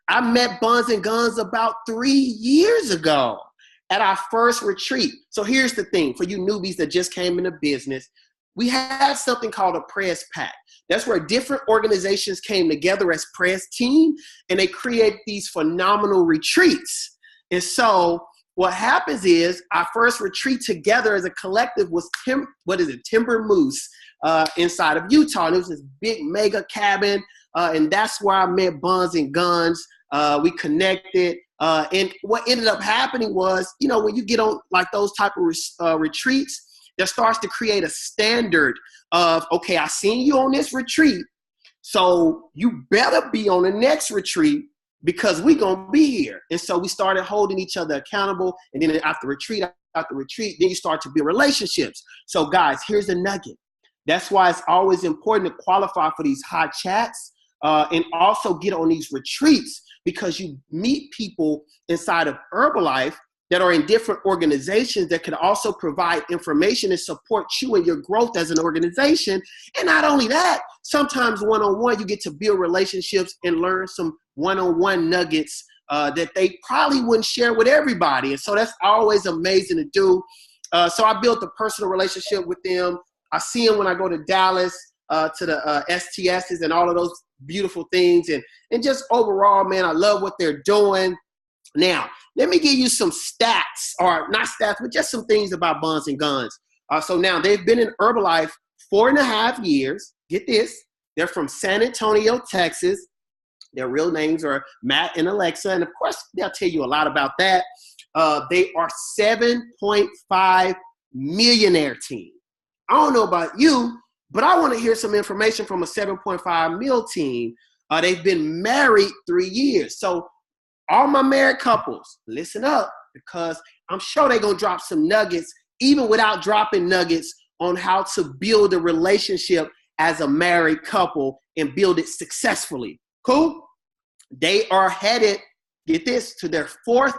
I met Bunz and Gunz about 3 years ago at our first retreat. So here's the thing, for you newbies that just came into business, we have something called a press pack. That's where different organizations came together as press team, and they create these phenomenal retreats. And so what happens is our first retreat together as a collective was Timber Moose inside of Utah. And it was this big mega cabin, and that's where I met Bunz and Gunz. We connected, and what ended up happening was, you know, when you get on like those type of retreats, that starts to create a standard of, okay, I seen you on this retreat, so you better be on the next retreat because we gonna be here. And so we started holding each other accountable, and then after retreat, then you start to build relationships. So guys, here's a nugget. That's why it's always important to qualify for these hot chats and also get on these retreats, because you meet people inside of Herbalife that are in different organizations that can also provide information and support you in your growth as an organization. And not only that, sometimes one-on-one, you get to build relationships and learn some one-on-one nuggets that they probably wouldn't share with everybody. And so that's always amazing to do. So I built a personal relationship with them. I see them when I go to Dallas to the STSs and all of those beautiful things. And just overall, man, I love what they're doing. Now, let me give you some stats, or not stats, but just some things about Bunz and Gunz. So now they've been in Herbalife 4.5 years. Get this. They're from San Antonio, Texas. Their real names are Matt and Alexa. And of course, they'll tell you a lot about that. They are 7.5 millionaire team. I don't know about you, but I want to hear some information from a 7.5 mil team. They've been married 3 years. So all my married couples, listen up, because I'm sure they're going to drop some nuggets, even without dropping nuggets, on how to build a relationship as a married couple and build it successfully. Cool? They are headed, get this, to their 4th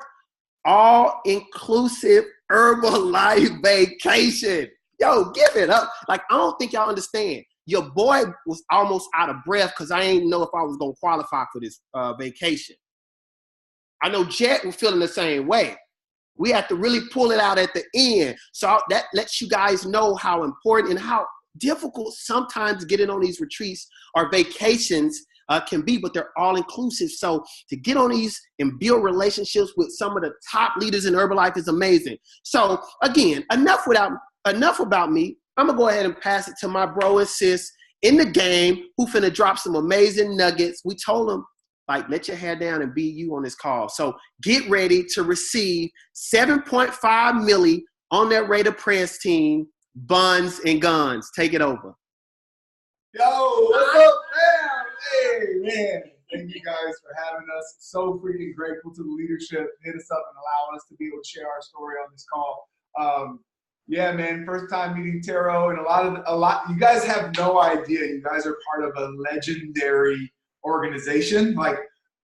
all-inclusive Herbalife vacation. Yo, give it up. Like, I don't think y'all understand. Your boy was almost out of breath because I didn't know if I was going to qualify for this vacation. I know Jet was feeling the same way. We had to really pull it out at the end. So that lets you guys know how important and how difficult sometimes getting on these retreats or vacations can be, but they're all inclusive. So to get on these and build relationships with some of the top leaders in Herbalife is amazing. So again, enough about me. I'm gonna go ahead and pass it to my bro and sis in the game who finna drop some amazing nuggets. We told them, like, let your hair down and be you on this call. So get ready to receive 7.5 milli on that Raider press team, Bunz and Gunz. Take it over. Yo, what's up, fam? Hey, man. Thank you guys for having us. So freaking grateful to the leadership. Hit us up and allow us to be able to share our story on this call. Yeah, man, first time meeting Taro, and a lot. You guys have no idea. You guys are part of a legendary organization, like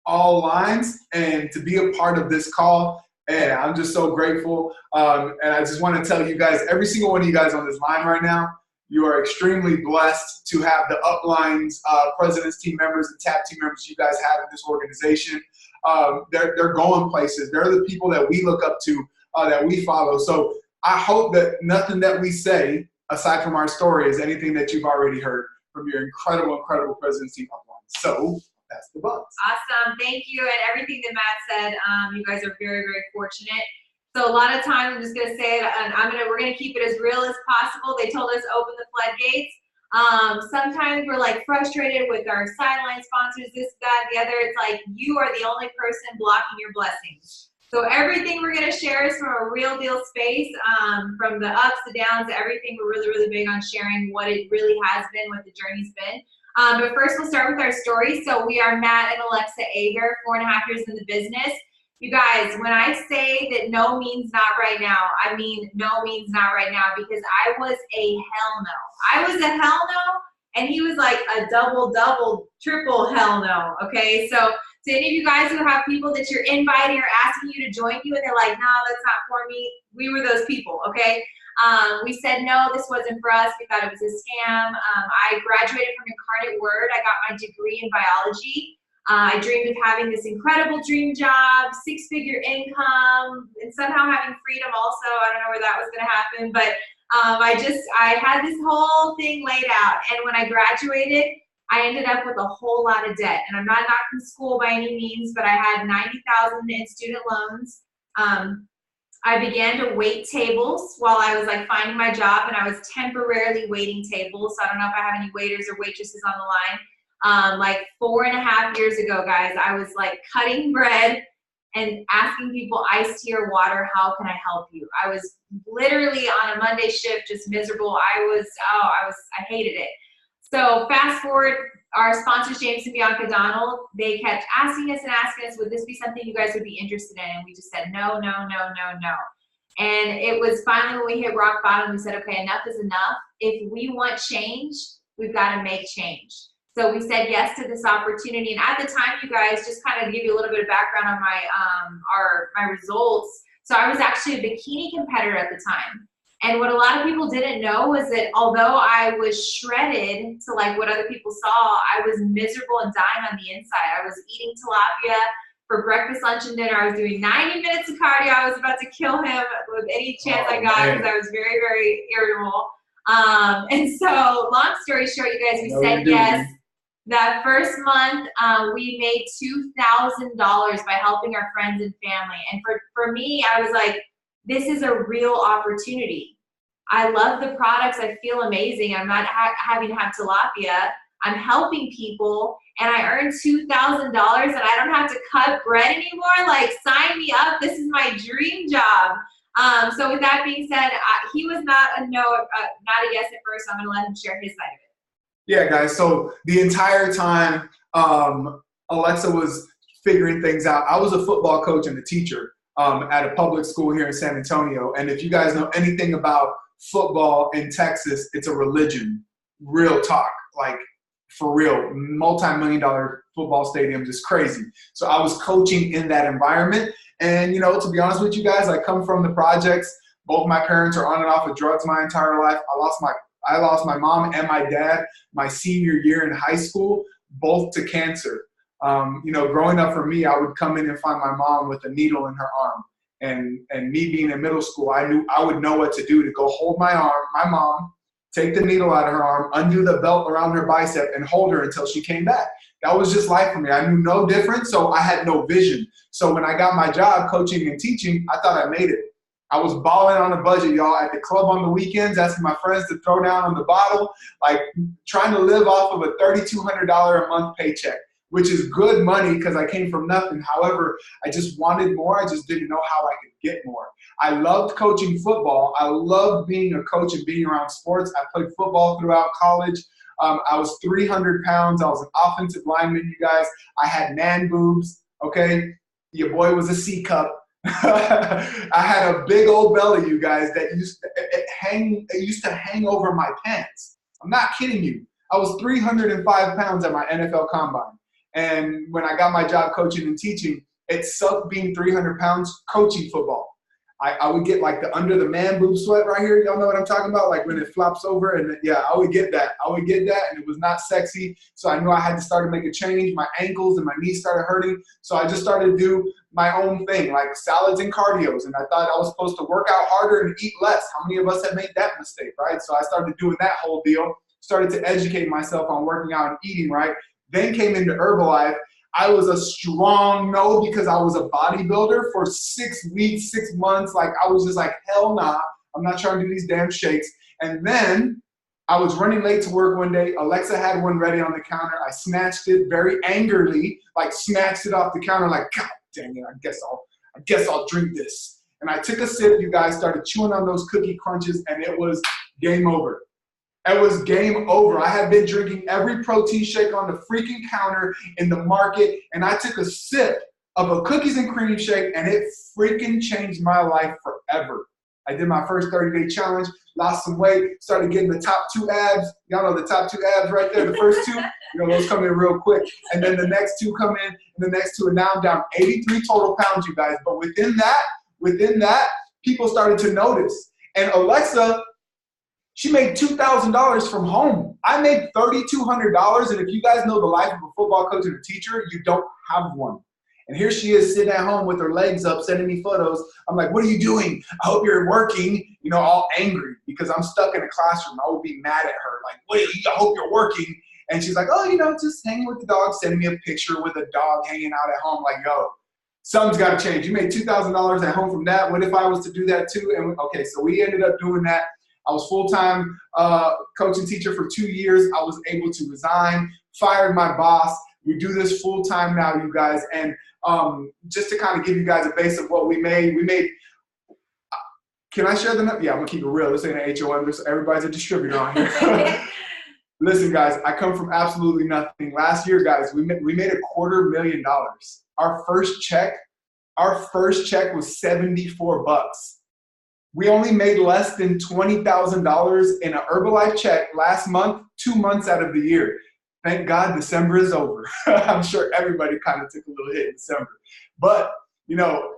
all lines, and to be a part of this call, and I'm just so grateful. And I just want to tell you guys, every single one of you guys on this line right now, you are extremely blessed to have the uplines, presidents, team members, and tab team members you guys have in this organization. They're going places. They're the people that we look up to, that we follow. So I hope that nothing that we say, aside from our story, is anything that you've already heard from your incredible, incredible presidents team uplines. So that's the Bunz. Awesome. Thank you. And everything that Matt said, you guys are very, very fortunate. So a lot of times, I'm just going to say it, and we're going to keep it as real as possible. They told us open the floodgates. Sometimes we're like frustrated with our sideline sponsors, this, that, the other. It's like you are the only person blocking your blessings. So everything we're going to share is from a real deal space, from the ups, the downs, everything. We're really, really big on sharing what it really has been, what the journey's been. But first, we'll start with our story. So we are Matt and Alexa Ager, 4.5 years in the business. You guys, when I say that no means not right now, I mean no means not right now, because I was a hell no. I was a hell no, and he was like a double, triple hell no, okay? So to any of you guys who have people that you're inviting or asking you to join you, and they're like, no, that's not for me, we were those people, okay? We said, no, this wasn't for us. We thought it was a scam. I graduated from Incarnate Word. I got my degree in biology. I dreamed of having this incredible dream job, 6-figure income, and somehow having freedom also. I don't know where that was going to happen, but I had this whole thing laid out. And when I graduated, I ended up with a whole lot of debt. And I'm not knocking school by any means, but I had $90,000 in student loans. I began to wait tables while I was like finding my job, and I was temporarily waiting tables. So I don't know if I have any waiters or waitresses on the line. Like 4.5 years ago, guys, I was like cutting bread and asking people iced tea or water, how can I help you? I was literally on a Monday shift, just miserable. I hated it. So fast forward, our sponsors, James and Bianca Donald, they kept asking us, would this be something you guys would be interested in? And we just said, no, no, no, no, no. And it was finally when we hit rock bottom, we said, okay, enough is enough. If we want change, we've got to make change. So we said yes to this opportunity. And at the time, you guys, just kind of give you a little bit of background on my results. So I was actually a bikini competitor at the time. And what a lot of people didn't know was that although I was shredded to like what other people saw, I was miserable and dying on the inside. I was eating tilapia for breakfast, lunch, and dinner. I was doing 90 minutes of cardio. I was about to kill him with any chance I got because I was very, very irritable. And so long story short, you guys, we said yes. That first month, we made $2,000 by helping our friends and family. And for me, I was like, this is a real opportunity. I love the products. I feel amazing. I'm not having to have tilapia. I'm helping people, and I earned $2,000, and I don't have to cut bread anymore. Like, sign me up. This is my dream job. So with that being said, he was not a yes at first. So I'm going to let him share his side of it. Yeah, guys. So the entire time Alexa was figuring things out, I was a football coach and a teacher at a public school here in San Antonio. And if you guys know anything about football in Texas, it's a religion. Real talk. Like, for real. Multi-million-dollar football stadiums is crazy. So I was coaching in that environment. And, you know, to be honest with you guys, I come from the projects. Both my parents are on and off of drugs my entire life. I lost my mom and my dad my senior year in high school, both to cancer. You know, growing up for me, I would come in and find my mom with a needle in her arm. And me being in middle school, I knew I would know what to do to go hold my mom, take the needle out of her arm, undo the belt around her bicep, and hold her until she came back. That was just life for me. I knew no different, so I had no vision. So when I got my job coaching and teaching, I thought I made it. I was balling on a budget, y'all, at the club on the weekends, asking my friends to throw down on the bottle, like trying to live off of a $3,200 a month paycheck, which is good money because I came from nothing. However, I just wanted more. I just didn't know how I could get more. I loved coaching football. I loved being a coach and being around sports. I played football throughout college. I was 300 pounds. I was an offensive lineman, you guys. I had man boobs, okay? Your boy was a C cup. I had a big old belly, you guys, that used to hang over my pants. I'm not kidding you. I was 305 pounds at my NFL combine. And when I got my job coaching and teaching, it sucked being 300 pounds coaching football. I would get like the under the man boob sweat right here. Y'all know what I'm talking about? Like when it flops over, and yeah, I would get that. And it was not sexy. So I knew I had to start to make a change. My ankles and my knees started hurting. So I just started to do my own thing, like salads and cardios. And I thought I was supposed to work out harder and eat less. How many of us have made that mistake, right? So I started doing that whole deal, started to educate myself on working out and eating right. Then came into Herbalife. I was a strong no because I was a bodybuilder for 6 weeks, 6 months. Like, I was just like, hell nah, I'm not trying to do these damn shakes. And then I was running late to work one day. Alexa had one ready on the counter. I snatched it very angrily, like snatched it off the counter, like, God dang it, I guess I'll drink this. And I took a sip, you guys, started chewing on those cookie crunches, and it was game over. It was game over. I had been drinking every protein shake on the freaking counter in the market, and I took a sip of a cookies and cream shake, and it freaking changed my life forever. I did my first 30-day challenge, lost some weight, started getting the top 2 abs. Y'all know the top 2 abs right there, the first 2? You know, those come in real quick. And then the next 2 come in, and the next 2, and now I'm down 83 total pounds, you guys. But within that, people started to notice. And Alexa She made $2,000 from home. I made $3,200, and if you guys know the life of a football coach and a teacher, you don't have one. And here she is sitting at home with her legs up, sending me photos. I'm like, what are you doing? I hope you're working, you know, all angry because I'm stuck in a classroom. I would be mad at her. Like, wait, I hope you're working. And she's like, oh, you know, just hanging with the dog, sending me a picture with a dog hanging out at home. Like, yo, something's got to change. You made $2,000 at home from that. What if I was to do that too? And okay, so we ended up doing that. I was full-time coach and teacher for 2 years. I was able to resign, fired my boss. We do this full-time now, you guys. And just to kind of give you guys a base of what we made, can I share the number? Yeah, I'm going to keep it real. This ain't an HOM. Everybody's a distributor on here. Listen, guys, I come from absolutely nothing. Last year, guys, we made $250,000. Our first check was $74. We only made less than $20,000 in an Herbalife check last month, 2 months out of the year. Thank God December is over. I'm sure everybody kind of took a little hit in December. But, you know,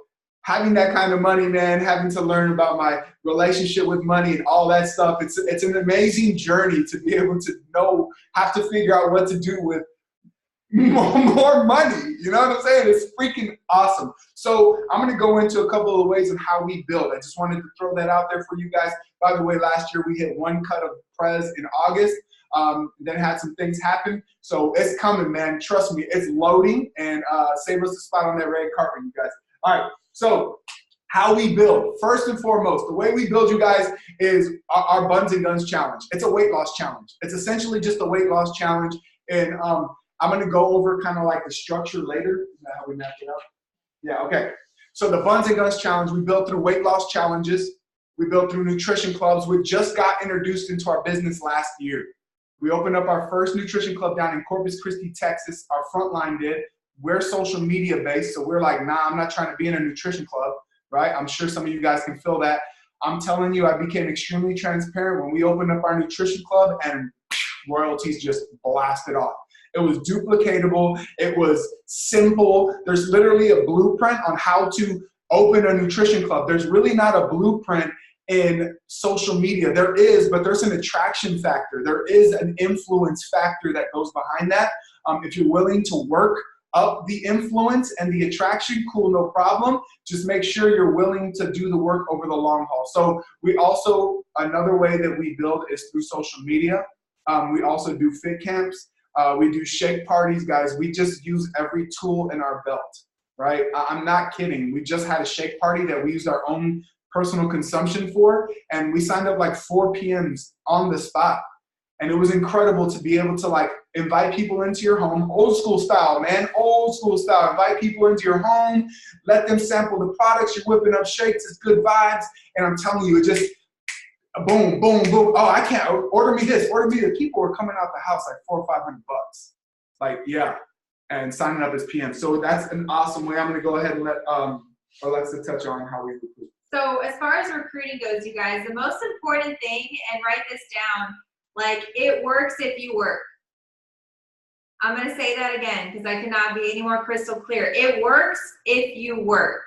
having that kind of money, man, having to learn about my relationship with money and all that stuff, it's an amazing journey to be able to have to figure out what to do with more money. You know what I'm saying? It's freaking awesome. So I'm going to go into a couple of ways of how we build. I just wanted to throw that out there for you guys. By the way, last year we hit 1 cut of Prez in August. Then had some things happen. So it's coming, man. Trust me, it's loading, and save us a spot on that red carpet, you guys. All right, so how we build. First and foremost, the way we build, you guys, is our Bunz and Gunz challenge. It's a weight loss challenge. It's essentially just a weight loss challenge, and I'm going to go over kind of like the structure later. Is that how we map it up? Yeah, okay. So the Bunz and Gunz challenge, we built through weight loss challenges. We built through nutrition clubs. We just got introduced into our business last year. We opened up our first nutrition club down in Corpus Christi, Texas. Our frontline did. We're social media based, so we're like, nah, I'm not trying to be in a nutrition club, right? I'm sure some of you guys can feel that. I'm telling you, I became extremely transparent when we opened up our nutrition club, and royalties just blasted off. It was duplicatable. It was simple. There's literally a blueprint on how to open a nutrition club. There's really not a blueprint in social media. There is, but there's an attraction factor. There is an influence factor that goes behind that. If you're willing to work up the influence and the attraction, cool, no problem. Just make sure you're willing to do the work over the long haul. So we also, another way that we build is through social media. We also do fit camps. We do shake parties, guys. We just use every tool in our belt, right? I'm not kidding. We just had a shake party that we used our own personal consumption for, and we signed up like 4 PMs on the spot. And it was incredible to be able to like invite people into your home, old school style, man, old school style. Invite people into your home, let them sample the products. You're whipping up shakes, it's good vibes. And I'm telling you, it just boom, boom, boom. Oh, I can't order me this, order me that. People were coming out the house like $400 or $500. Like, yeah, and signing up as PM. So that's an awesome way. I'm gonna go ahead and let Alexa touch on how we recruit. So as far as recruiting goes, you guys, the most important thing, and write this down, like, it works if you work. I'm going to say that again because I cannot be any more crystal clear. It works if you work.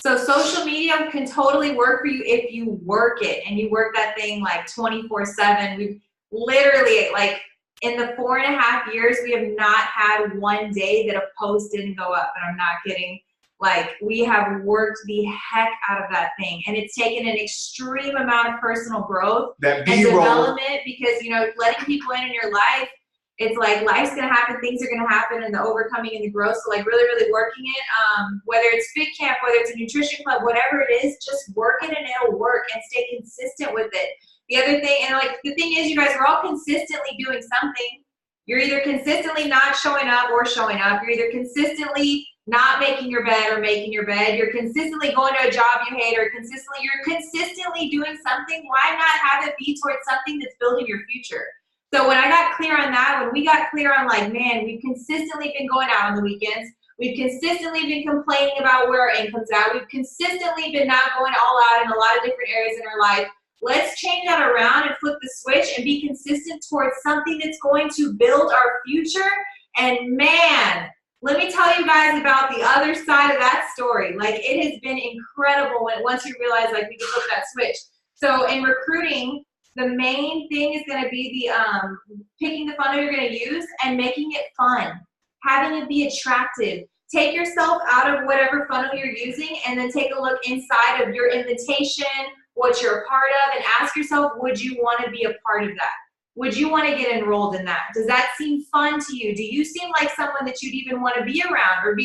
So social media can totally work for you if you work it, and you work that thing like 24/7. We've literally, like, in the 4.5 years, we have not had one day that a post didn't go up, and I'm not kidding. Like, we have worked the heck out of that thing, and it's taken an extreme amount of personal growth and development because, you know, letting people in your life, it's like life's going to happen, things are going to happen, and the overcoming and the growth. So, like, really, really working it, whether it's fit camp, whether it's a nutrition club, whatever it is, just work it and it'll work, and stay consistent with it. The other thing, and like, the thing is, you guys, we're all consistently doing something. You're either consistently not showing up or showing up. You're either consistently not making your bed or making your bed. You're consistently going to a job you hate, or you're consistently doing something. Why not have it be towards something that's building your future? So when I got clear on that, when we got clear on, like, man, we've consistently been going out on the weekends. We've consistently been complaining about where our income's at. We've consistently been not going all out in a lot of different areas in our life. Let's change that around and flip the switch and be consistent towards something that's going to build our future. And man, let me tell you guys about the other side of that story. Like, it has been incredible once you realize, like, we can flip that switch. So in recruiting, The main thing is going to be the picking the funnel you're going to use and making it fun, having it be attractive. Take yourself out of whatever funnel you're using and then take a look inside of your invitation, what you're a part of, and ask yourself, would you want to be a part of that? Would you want to get enrolled in that? Does that seem fun to you? Do you seem like someone that you'd even want to be around or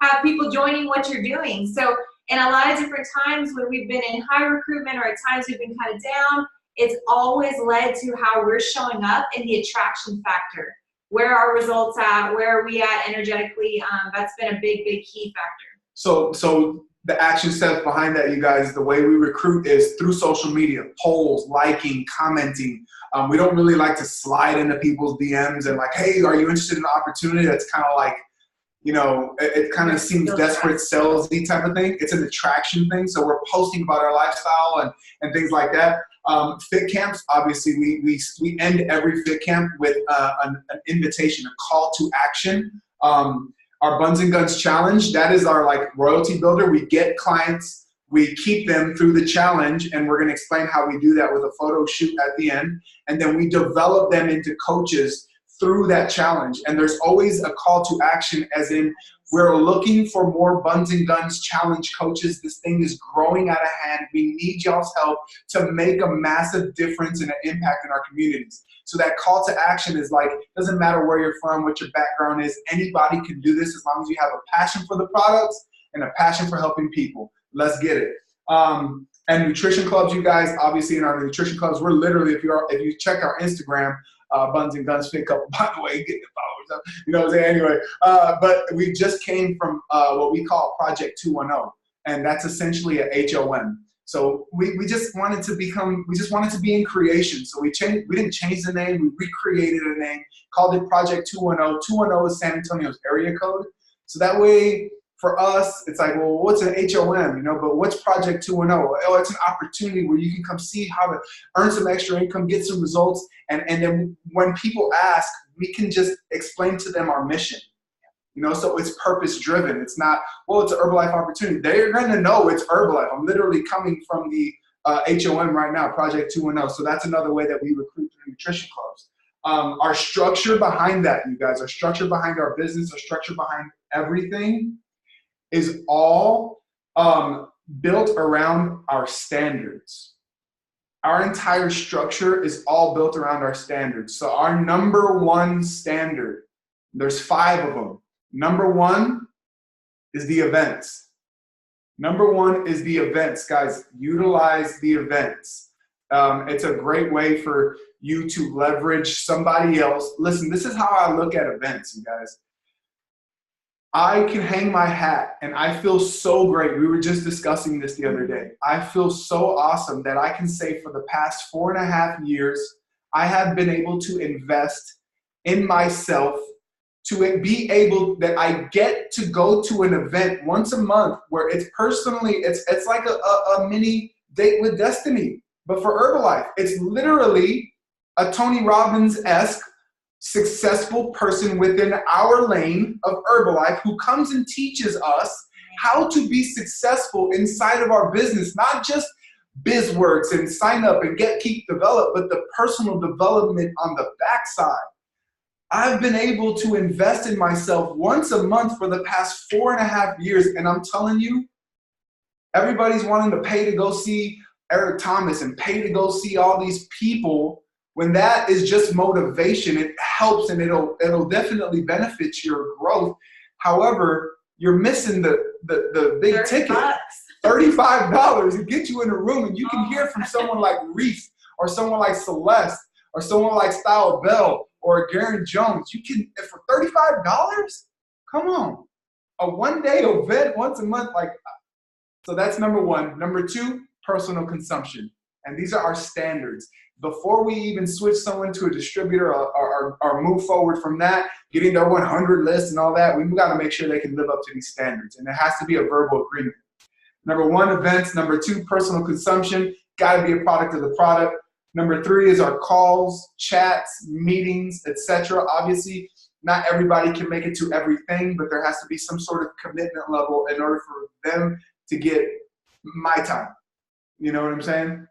have people joining what you're doing? So in a lot of different times when we've been in high recruitment or at times we've been kind of down, it's always led to how we're showing up and the attraction factor. Where are our results at? Where are we at energetically? That's been a big, big key factor. So the action steps behind that, you guys, the way we recruit is through social media, polls, liking, commenting. We don't really like to slide into people's DMs and like, hey, are you interested in an opportunity? That's kind of like, you know, it kind of seems desperate, salesy type of thing. It's an attraction thing. So we're posting about our lifestyle and things like that. Fit camps, obviously, we end every fit camp with an invitation, a call to action. Our Bunz and Gunz challenge, that is our like royalty builder. We get clients, we keep them through the challenge, and we're going to explain how we do that with a photo shoot at the end. And then we develop them into coaches through that challenge. And there's always a call to action, as in we're looking for more Bunz and Gunz challenge coaches. This thing is growing out of hand. We need y'all's help to make a massive difference and an impact in our communities. So that call to action is like, doesn't matter where you're from, what your background is, anybody can do this as long as you have a passion for the products and a passion for helping people. Let's get it. And nutrition clubs, you guys, obviously in our nutrition clubs, we're literally, if you check our Instagram, Bunz and Gunz Fit Couple, by the way, get the followers up, you know what I'm saying? Anyway, but we just came from what we call Project 210, and that's essentially a HOM. So we just wanted to be in creation. So we didn't change the name, we recreated a name, called it Project 210. 210 is San Antonio's area code. So that way, for us, it's like, well, what's an HOM, you know, but what's Project 210? Oh, it's an opportunity where you can come see how to earn some extra income, get some results, and then when people ask, we can just explain to them our mission. You know, so it's purpose driven. It's not, well, it's an Herbalife opportunity. They're going to know it's Herbalife. I'm literally coming from the HOM right now, Project 210. So that's another way that we recruit through nutrition clubs. Our structure behind that, you guys, our structure behind our business, our structure behind everything is all built around our standards. Our entire structure is all built around our standards. So our number one standard, there's 5 of them. Number one is the events. Number one is the events, guys. Utilize the events. It's a great way for you to leverage somebody else. Listen, this is how I look at events, you guys. I can hang my hat, and I feel so great. We were just discussing this the other day. I feel so awesome that I can say for the past 4.5 years, I have been able to invest in myself to be able that I get to go to an event once a month where it's personally, it's like a mini date with destiny. But for Herbalife, it's literally a Tony Robbins-esque successful person within our lane of Herbalife who comes and teaches us how to be successful inside of our business, not just biz words and sign up and keep develop, but the personal development on the backside. I've been able to invest in myself once a month for the past 4.5 years, and I'm telling you, everybody's wanting to pay to go see Eric Thomas and pay to go see all these people. When that is just motivation, it helps and it'll definitely benefit your growth. However, you're missing the big ticket. $35 to get you in a room and you can hear from someone like Reese or someone like Celeste or someone like Style Bell or Garen Jones. You can, for $35, come on. A one-day event once a month, so that's number one. Number two, personal consumption. And these are our standards. Before we even switch someone to a distributor or move forward from that, getting their 100 list and all that, we've got to make sure they can live up to these standards. And it has to be a verbal agreement. Number one, events. Number two, personal consumption. Got to be a product of the product. Number three is our calls, chats, meetings, etc. Obviously, not everybody can make it to everything, but there has to be some sort of commitment level in order for them to get my time. You know what I'm saying?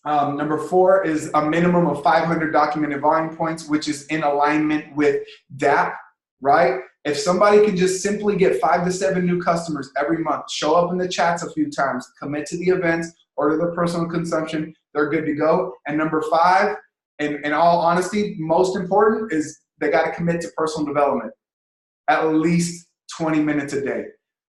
Number 4 is a minimum of 500 documented volume points, which is in alignment with DAP, right? If somebody can just simply get 5 to 7 new customers every month, show up in the chats a few times, commit to the events, order their personal consumption, they're good to go. And number 5, in all honesty, most important is they got to commit to personal development, at least 20 minutes a day.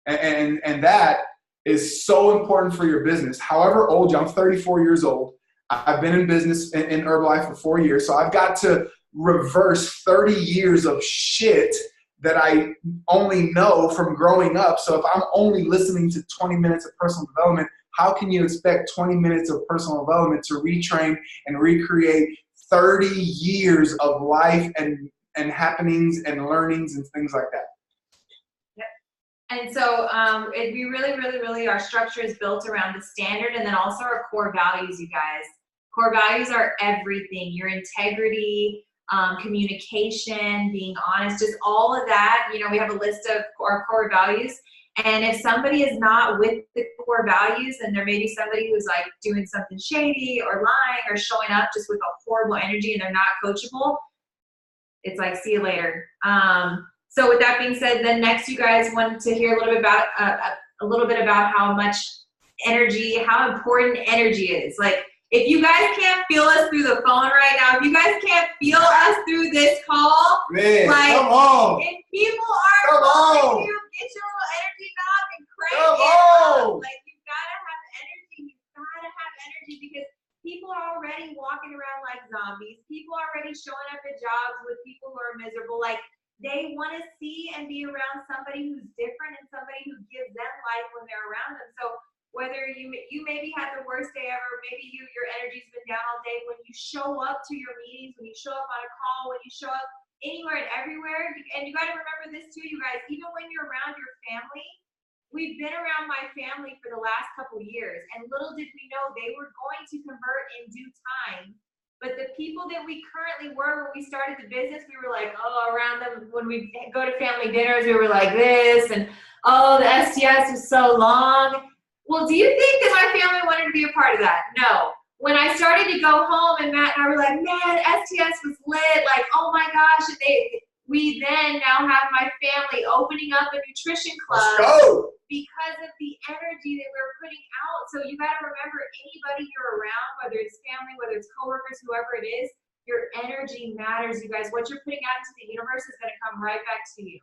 And that is so important for your business. However old you are, I'm 34 years old. I've been in business in Herbalife for 4 years. So I've got to reverse 30 years of shit that I only know from growing up. So if I'm only listening to 20 minutes of personal development, how can you expect 20 minutes of personal development to retrain and recreate 30 years of life and happenings and learnings and things like that? And so we really, our structure is built around the standard and then also our core values, you guys. Core values are everything. Your integrity, communication, being honest, just all of that. You know, we have a list of our core values. And if somebody is not with the core values, and there may be somebody who's like doing something shady or lying or showing up just with a horrible energy and they're not coachable, it's like, see you later. So with that being said, then next you guys want to hear a little bit about how much energy, how important energy is. Like, if you guys can't feel us through the phone right now, if you guys can't feel us through this call, man, like, come on. if people are calling you, get your little energy knob and crank it up. Like, you've got to have energy. You've got to have energy because people are already walking around like zombies. People are already showing up at jobs with people who are miserable. Like, they want to see and be around somebody who's different and somebody who gives them life when they're around them. So whether you maybe had the worst day ever, maybe your energy's been down all day, when you show up to your meetings, when you show up on a call, when you show up anywhere and everywhere, and you got to remember this too, you guys, even when you're around your family, we've been around my family for the last couple years, and little did we know they were going to convert in due time. But the people that we currently were when we started the business, we were like, oh, around them, when we go to family dinners, we were like this, and oh, the STS was so long. Well, do you think that my family wanted to be a part of that? No. When I started to go home and Matt and I were like, man, STS was lit, like, oh my gosh, and we then now have my family opening up a nutrition club. Let's go. Because of the energy that we're putting out. So you got to remember, anybody you're around, whether it's family, whether it's coworkers, whoever it is, your energy matters, you guys. What you're putting out into the universe is going to come right back to you.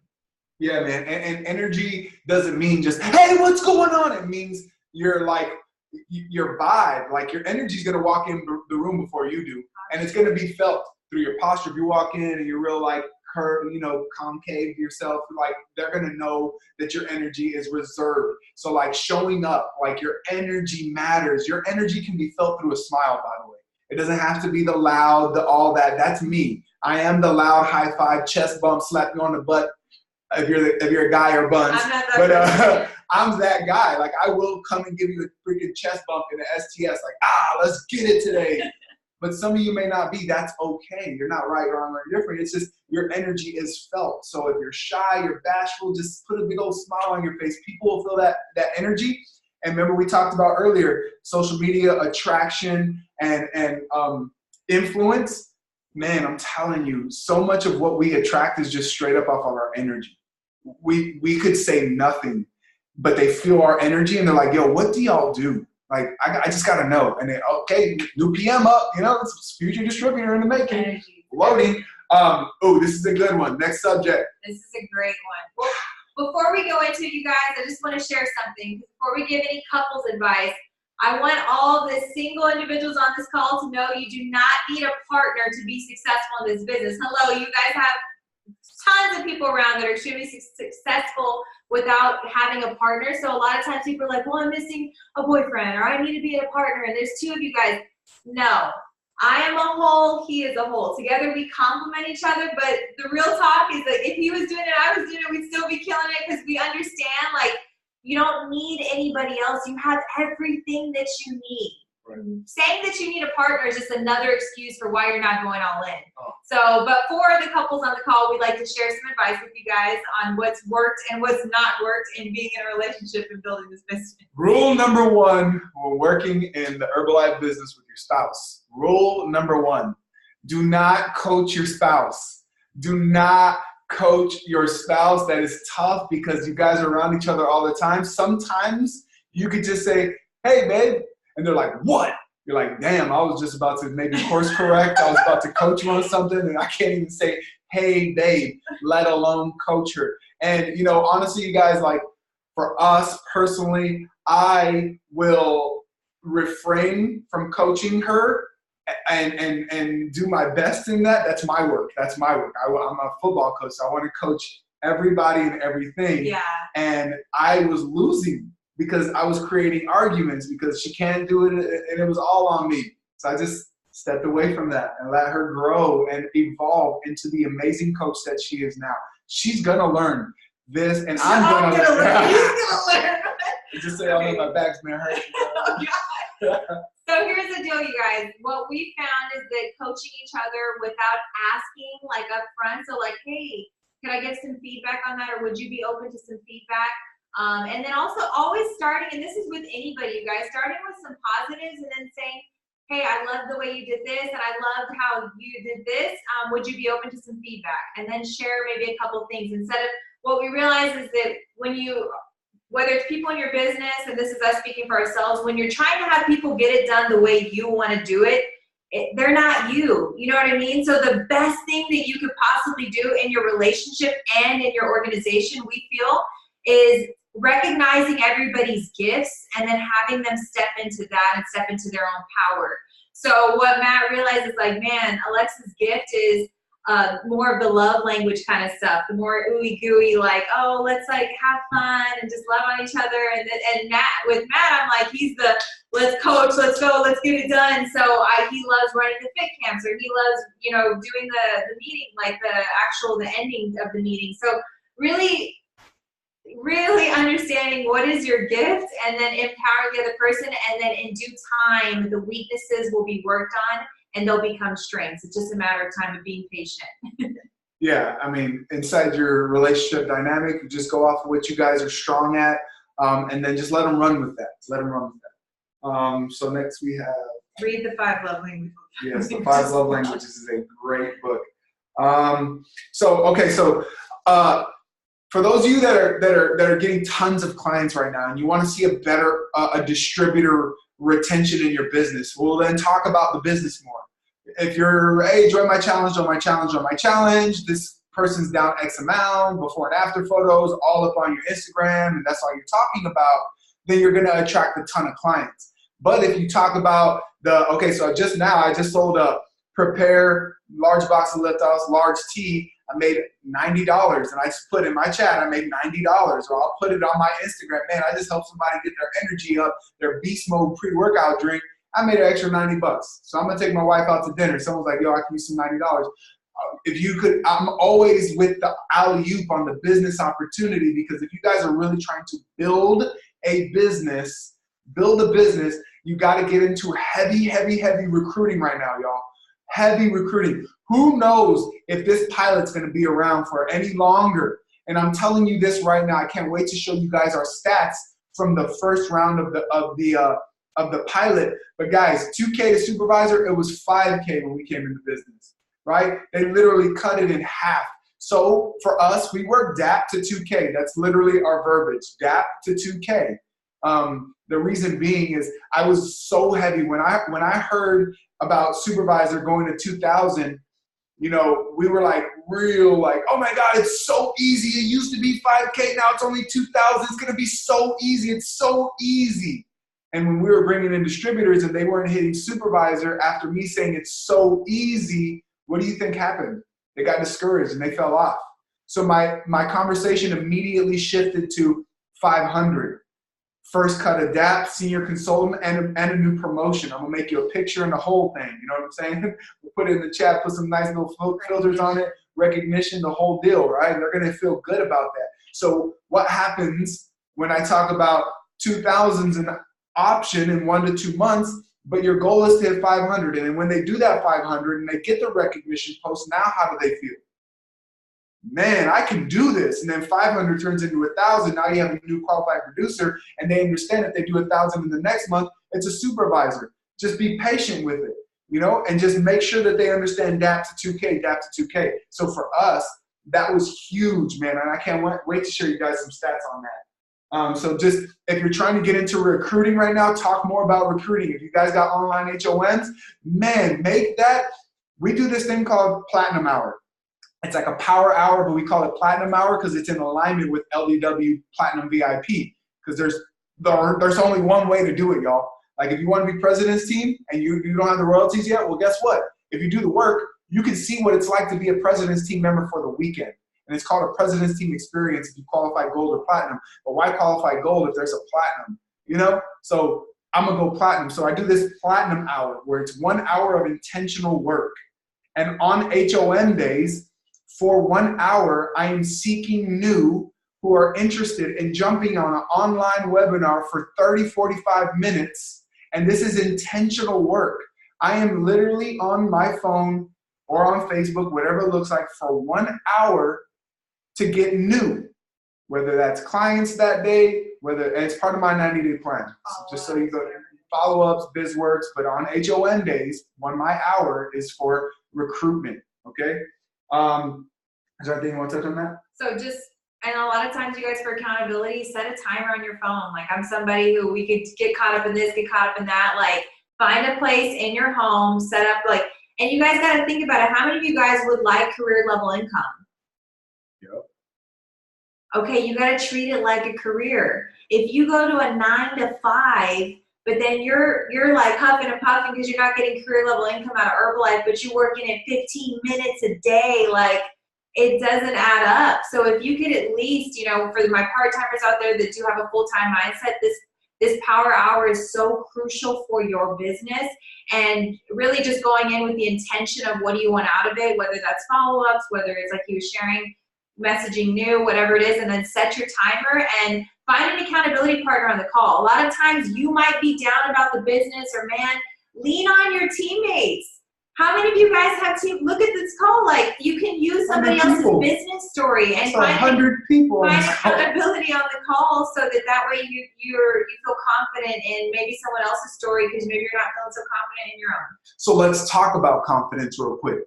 Yeah, man. And energy doesn't mean just, hey, what's going on? It means your vibe, like your energy is going to walk in the room before you do. And it's going to be felt through your posture. If you walk in and you're real like, concave yourself, like they're gonna know that your energy is reserved. So like showing up, like your energy matters. Your energy can be felt through a smile, by the way. It doesn't have to be the loud, the all that. That's me. I am the loud high five, chest bump, slap you on the butt. If you're a guy or Bunz, but I'm that guy. Like I will come and give you a freaking chest bump in an STS. Like let's get it today. But some of you may not be. That's okay. You're not right, wrong, or different. It's just your energy is felt. So if you're shy, you're bashful, just put a big old smile on your face. People will feel that energy. And remember, we talked about earlier, social media attraction and influence. Man, I'm telling you, so much of what we attract is just straight up off of our energy. We could say nothing, but they feel our energy and they're like, yo, what do y'all do? Like, I just got to know. And then, okay, new PM up, it's future distributor in the making. Energy. Loading. This is a good one. Next subject. This is a great one. Well, before we go into it, you guys, I just want to share something. Before we give any couples advice, I want all the single individuals on this call to know you do not need a partner to be successful in this business. Hello, you guys have tons of people around that are extremely successful without having a partner. So a lot of times people are like, well, I'm missing a boyfriend, or I need to be a partner, and there's two of you guys. No, I am a whole, he is a whole. Together we complement each other, but the real talk is that if he was doing it, I was doing it, we'd still be killing it, because we understand, like, you don't need anybody else. You have everything that you need. Right. Saying that you need a partner is just another excuse for why you're not going all in. Oh. So, but for the couples on the call, we'd like to share some advice with you guys on what's worked and what's not worked in being in a relationship and building this business. Rule number one when working in the Herbalife business with your spouse. Rule number one, do not coach your spouse. Do not coach your spouse. That is tough because you guys are around each other all the time. Sometimes you could just say, hey, babe. And they're like, what? You're like, damn, I was just about to maybe course correct. I was about to coach you on something, and I can't even say, hey, babe, let alone coach her. And, you know, honestly, you guys, like, for us personally, I will refrain from coaching her and do my best in that. That's my work. That's my work. I'm a football coach, so I want to coach everybody and everything. Yeah. And I was losing because I was creating arguments because she can't do it, and it was all on me. So I just stepped away from that and let her grow and evolve into the amazing coach that she is now. She's going to learn this, and I'm going to learn. He's going to learn. Just say, okay. My back's been hurting. Oh, God. So here's the deal, you guys. What we found is that coaching each other without asking, like, up front, so like, hey, can I get some feedback on that, or would you be open to some feedback? And then also always starting, and this is with anybody, you guys, starting with some positives and then saying, hey, I love the way you did this, and I loved how you did this. Would you be open to some feedback? And then share maybe a couple things. Instead of, what we realize is that when you, whether it's people in your business, and this is us speaking for ourselves, when you're trying to have people get it done the way you want to do it, they're not you. You know what I mean? So the best thing that you could possibly do in your relationship and in your organization, we feel, is recognizing everybody's gifts and then having them step into that and step into their own power. So what Matt realized is, like, man, Alexa's gift is more of the love language kind of stuff, the more ooey gooey, like, oh, let's like have fun and just love on each other. And Matt, with Matt, I'm like, he's the let's coach, let's go, let's get it done. So he loves running the fit camps, or he loves, you know, doing the meeting, like the ending of the meeting. So really understanding what is your gift, and then empowering the other person, and then in due time the weaknesses will be worked on and they'll become strengths. It's just a matter of time of being patient. Yeah, I mean, inside your relationship dynamic, you just go off of what you guys are strong at, and then just let them run with that. So next we have... Read the 5 Love Languages. Yes, the 5 Love Languages is a great book. For those of you that are getting tons of clients right now, and you want to see a better a distributor retention in your business, we'll then talk about the business more. If you're, hey, join my challenge, this person's down X amount, before and after photos, all up on your Instagram, and that's all you're talking about, then you're going to attract a ton of clients. But if you talk about I just sold a Prepare large box of Liftoffs, large tea. I made $90, and I just put in my chat, I made $90, or I'll put it on my Instagram. Man, I just helped somebody get their energy up, their beast mode pre-workout drink. I made an extra $90. So I'm gonna take my wife out to dinner. Someone's like, yo, I can use some $90. If you could, I'm always with the alley-oop on the business opportunity, because if you guys are really trying to build a business, you got to get into heavy recruiting right now, y'all. Heavy recruiting. Who knows if this pilot's going to be around for any longer? And I'm telling you this right now. I can't wait to show you guys our stats from the first round of the pilot. But guys, 2K to supervisor, it was 5K when we came into business, right? They literally cut it in half. So for us, we work DAP to 2K. That's literally our verbiage, DAP to 2K. The reason being is I was so heavy when I heard about supervisor going to 2,000. You know, we were like oh my God, it's so easy. It used to be 5K, now it's only 2,000. It's gonna be so easy. It's so easy. And when we were bringing in distributors and they weren't hitting supervisor after me saying it's so easy, what do you think happened? They got discouraged and they fell off. So my conversation immediately shifted to 500. First cut of DAP, senior consultant, and a new promotion. I'm gonna make you a picture and the whole thing. You know what I'm saying? We'll put it in the chat, put some nice little filters on it, recognition, the whole deal, right? And they're gonna feel good about that. So what happens when I talk about 2,000's an option in 1 to 2 months? but your goal is to hit 500. And then when they do that 500 and they get the recognition post, now how do they feel? Man, I can do this. And then 500 turns into 1,000. Now you have a new qualified producer, and they understand if they do 1,000 in the next month, it's a supervisor. Just be patient with it, you know, and just make sure that they understand DAP to 2K, DAP to 2K. So for us, that was huge, man. And I can't wait to show you guys some stats on that. So just, if you're trying to get into recruiting right now, talk more about recruiting. If you guys got online HOMs, man, make that. We do this thing called Platinum Hour. It's like a power hour, but we call it Platinum Hour because it's in alignment with LDW Platinum VIP. Because there's only one way to do it, y'all. Like if you want to be president's team and you don't have the royalties yet, well, guess what? If you do the work, you can see what it's like to be a president's team member for the weekend. And it's called a president's team experience if you qualify gold or platinum. But why qualify gold if there's a platinum? You know? So I'm going to go platinum. So I do this Platinum Hour where it's 1 hour of intentional work. And on HOM days, for 1 hour, I am seeking new who are interested in jumping on an online webinar for 30, 45 minutes. And this is intentional work. I am literally on my phone or on Facebook, whatever it looks like, for 1 hour to get new. Whether that's clients that day, and it's part of my 90-day plan. So just so you go, follow-ups, biz works, but on HOM days, my hour is for recruitment, okay? Is there anything you want to touch on that? So and a lot of times you guys, for accountability, set a timer on your phone. Like I'm somebody who we could get caught up in this, get caught up in that. Like find a place in your home, set up and you guys got to think about it. How many of you guys would like career level income? Yep. Okay, you got to treat it like a career. If you go to a 9 to 5, but then you're like huffing and puffing because you're not getting career level income out of Herbalife, but you're working at 15 minutes a day, like it doesn't add up. So if you could at least, for my part-timers out there that do have a full-time mindset, this power hour is so crucial for your business, and really just going in with the intention of what do you want out of it, whether that's follow-ups, whether it's like you were sharing, messaging new, whatever it is, and then set your timer and find an accountability partner on the call. A lot of times you might be down about the business, or man, lean on your teammates. How many of you guys have look at this call, like you can use somebody else's business story and find accountability on the call, so that way you feel confident in maybe someone else's story, because maybe you're not feeling so confident in your own. So let's talk about confidence real quick.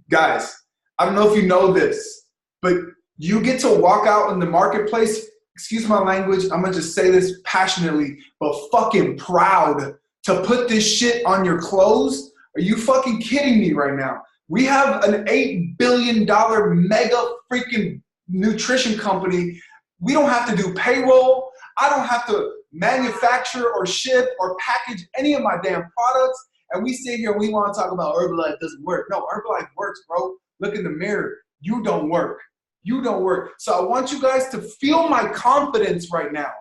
Guys, I don't know if you know this, but you get to walk out in the marketplace, excuse my language, I'm gonna just say this passionately, but fucking proud to put this shit on your clothes. Are you fucking kidding me right now? We have an $8 billion mega freaking nutrition company. We don't have to do payroll. I don't have to manufacture or ship or package any of my damn products. And we sit here and we want to talk about Herbalife doesn't work. No, Herbalife works, bro. Look in the mirror. You don't work. You don't work. So I want you guys to feel my confidence right now.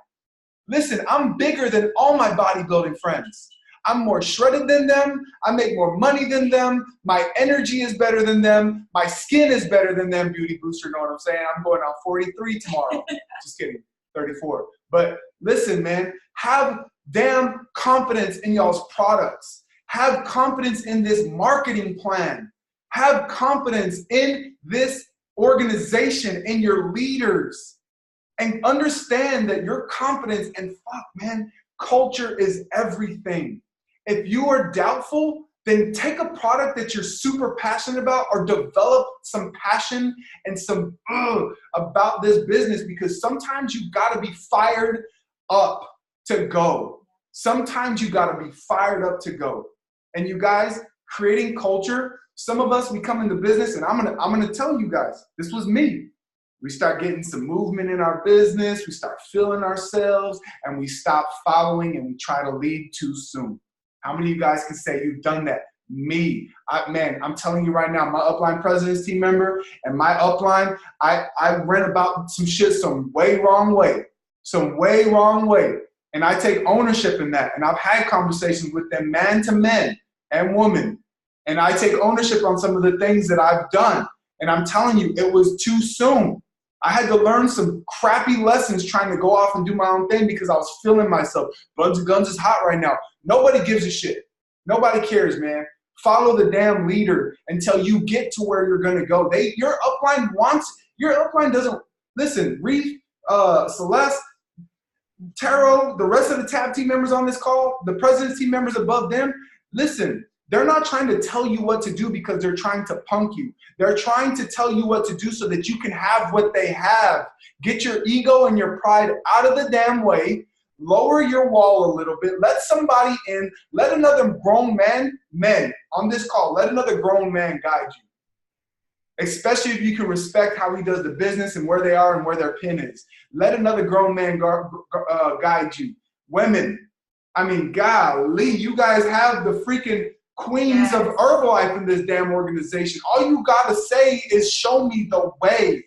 Listen, I'm bigger than all my bodybuilding friends. I'm more shredded than them. I make more money than them. My energy is better than them. My skin is better than them. Beauty booster, know what I'm saying? I'm going on 43 tomorrow. Just kidding, 34. But listen, man, have damn confidence in y'all's products. Have confidence in this marketing plan. Have confidence in this organization, in your leaders. And understand that your confidence, and fuck, man, culture is everything. If you are doubtful, then take a product that you're super passionate about, or develop some passion and some about this business, because sometimes you gotta be fired up to go. Sometimes you gotta be fired up to go. And you guys, creating culture, some of us, we come into business, and I'm gonna tell you guys, this was me. We start getting some movement in our business, we start feeling ourselves, and we stop following, and we try to lead too soon. How many of you guys can say you've done that? Me. Man, I'm telling you right now, my upline president's team member and my upline, I ran about some shit some way wrong way. And I take ownership in that. And I've had conversations with them, man to men and women. And I take ownership on some of the things that I've done. And I'm telling you, it was too soon. I had to learn some crappy lessons trying to go off and do my own thing because I was feeling myself. Bunz and Gunz is hot right now. Nobody gives a shit. Nobody cares, man. Follow the damn leader until you get to where you're gonna go. Your upline doesn't listen. Reef, Celeste, Taro, the rest of the TAB team members on this call, the president's team members above them. Listen, they're not trying to tell you what to do because they're trying to punk you. They're trying to tell you what to do so that you can have what they have. Get your ego and your pride out of the damn way. Lower your wall a little bit. Let somebody in. Let another grown men on this call, let another grown man guide you. Especially if you can respect how he does the business and where they are and where their pin is. Let another grown man guide you. Women, I mean, golly, you guys have the freaking queens of Herbalife in this damn organization. All you gotta say is show me the way.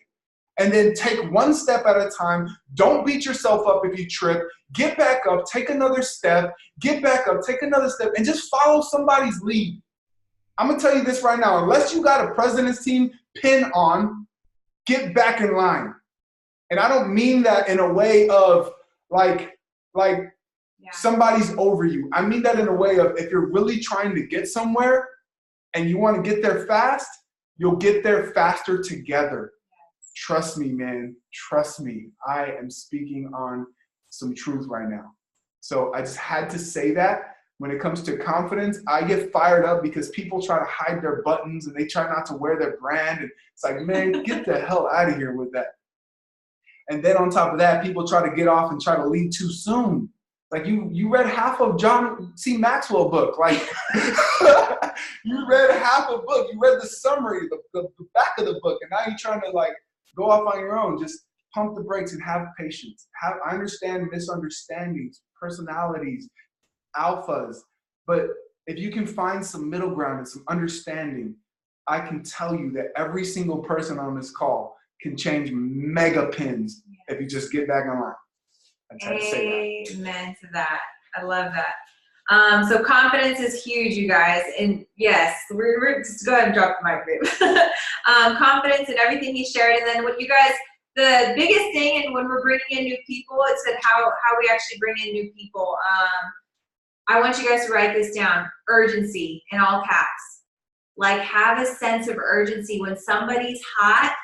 And then take one step at a time. Don't beat yourself up if you trip. Get back up, take another step, get back up, take another step, and just follow somebody's lead. I'm gonna tell you this right now, unless you got a president's team pin on, get back in line. And I don't mean that in a way of like somebody's over you. I mean that in a way of if you're really trying to get somewhere and you wanna get there fast, you'll get there faster together. Trust me, man, trust me. I am speaking on some truth right now. So I just had to say that. When it comes to confidence, I get fired up because people try to hide their buttons and they try not to wear their brand. And it's like, man, get the hell out of here with that. And then on top of that, people try to get off and try to leave too soon. Like you read half of John C. Maxwell book. Like you read half a book. You read the summary, the back of the book. And now you're trying to like go off on your own. Just pump the brakes and have patience. I understand misunderstandings, personalities, alphas, but if you can find some middle ground and some understanding, I can tell you that every single person on this call can change mega pins if you just get back in line. I tried to say that. Amen to that. I love that. So confidence is huge, you guys. And yes, we're just go ahead and drop the mic, babe. Confidence in everything he shared. And then what you guys, the biggest thing, and when we're bringing in new people, it's that how we actually bring in new people. I want you guys to write this down. Urgency in all caps. Like have a sense of urgency. When somebody's hot,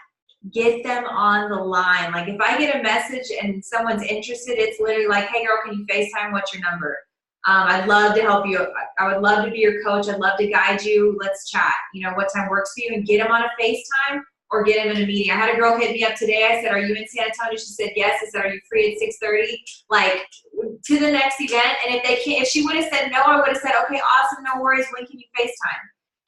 get them on the line. Like if I get a message and someone's interested, it's literally like, hey girl, can you FaceTime? What's your number? I'd love to help you. I would love to be your coach. I'd love to guide you. Let's chat. You know, what time works for you, and get them on a FaceTime or get them in a meeting. I had a girl hit me up today. I said, are you in San Antonio? She said, yes. I said, are you free at 6:30? Like to the next event. And if they can't, if she would have said no, I would have said, okay, awesome. No worries. When can you FaceTime?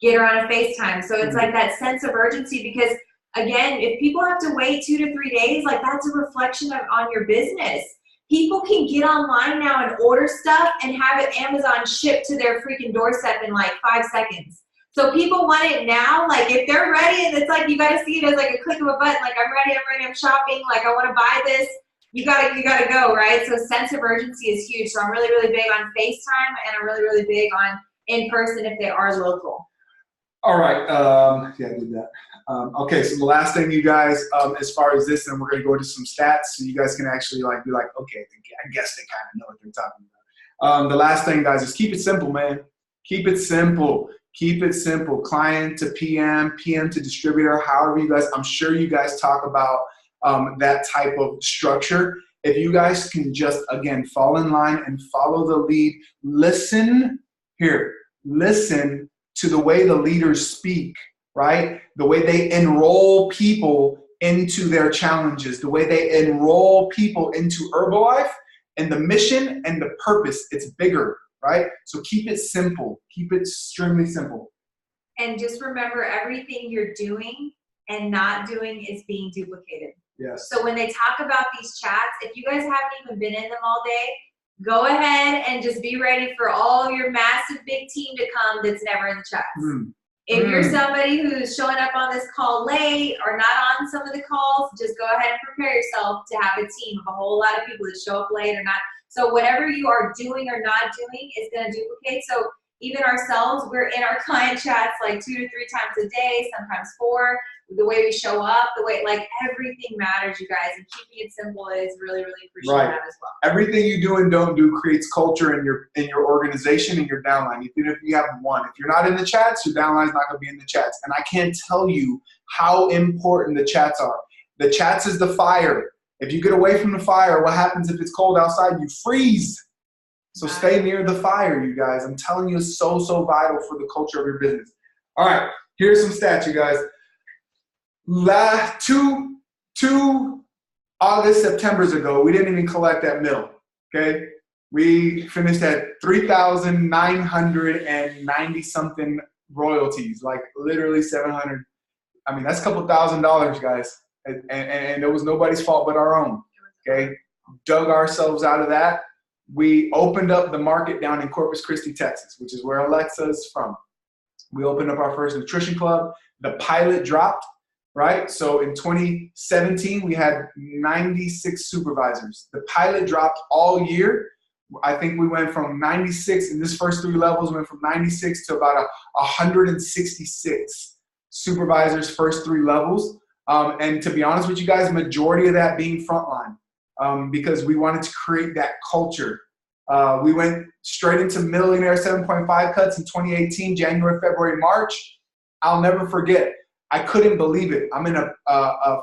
Get her on a FaceTime. So it's like that sense of urgency, because again, if people have to wait 2 to 3 days, like that's a reflection on your business. People can get online now and order stuff and have it Amazon shipped to their freaking doorstep in like 5 seconds. So people want it now. Like if they're ready, and it's like you got to see it as like a click of a button. Like I'm ready, I'm shopping. Like I want to buy this. You gotta go, right? So sense of urgency is huge. So I'm really, really big on FaceTime, and I'm really, really big on in person if they are local. All right. Yeah, I did that. Okay, so the last thing, you guys, as far as this, and we're gonna go into some stats, so you guys can actually like be like, okay, I guess they kind of know what they're talking about. The last thing, guys, is keep it simple, man. Keep it simple. Keep it simple. Client to PM, PM to distributor. However you guys, I'm sure you guys talk about that type of structure. If you guys can just again fall in line and follow the lead, listen to the way the leaders speak. Right? The way they enroll people into their challenges, the way they enroll people into Herbalife, and the mission and the purpose, it's bigger, right? So keep it simple. Keep it extremely simple. And just remember, everything you're doing and not doing is being duplicated. Yes. So when they talk about these chats, if you guys haven't even been in them all day, go ahead and just be ready for all your massive big team to come that's never in the chats. If you're somebody who's showing up on this call late or not on some of the calls, just go ahead and prepare yourself to have a team of a whole lot of people that show up late or not. So whatever you are doing or not doing is going to duplicate. So even ourselves, we're in our client chats like 2 to 3 times a day, sometimes 4. The way we show up, the way, like, everything matters, you guys, and keeping it simple is really, really crucial in that as well. Everything you do and don't do creates culture in your organization and your downline. Even if you have one, if you're not in the chats, your downline's not going to be in the chats. And I can't tell you how important the chats are. The chats is the fire. If you get away from the fire, what happens if it's cold outside? You freeze. So stay near the fire, you guys. I'm telling you, it's so, so vital for the culture of your business. All right, here's some stats, you guys. Two August, Septembers ago, we didn't even collect that mill, okay? We finished at 3,990 something royalties, like literally 700. I mean, that's a couple $1,000, guys. And it was nobody's fault but our own, okay? Dug ourselves out of that. We opened up the market down in Corpus Christi, Texas, which is where Alexa's from. We opened up our first nutrition club. The pilot dropped. Right? So in 2017, we had 96 supervisors. The pilot dropped all year. I think we went from 96 in this first 3 levels, went from 96 to about 166 supervisors first 3 levels. And to be honest with you guys, majority of that being frontline because we wanted to create that culture. We went straight into millionaire 7.5 cuts in 2018, January, February, March. I'll never forget. I couldn't believe it. I'm in a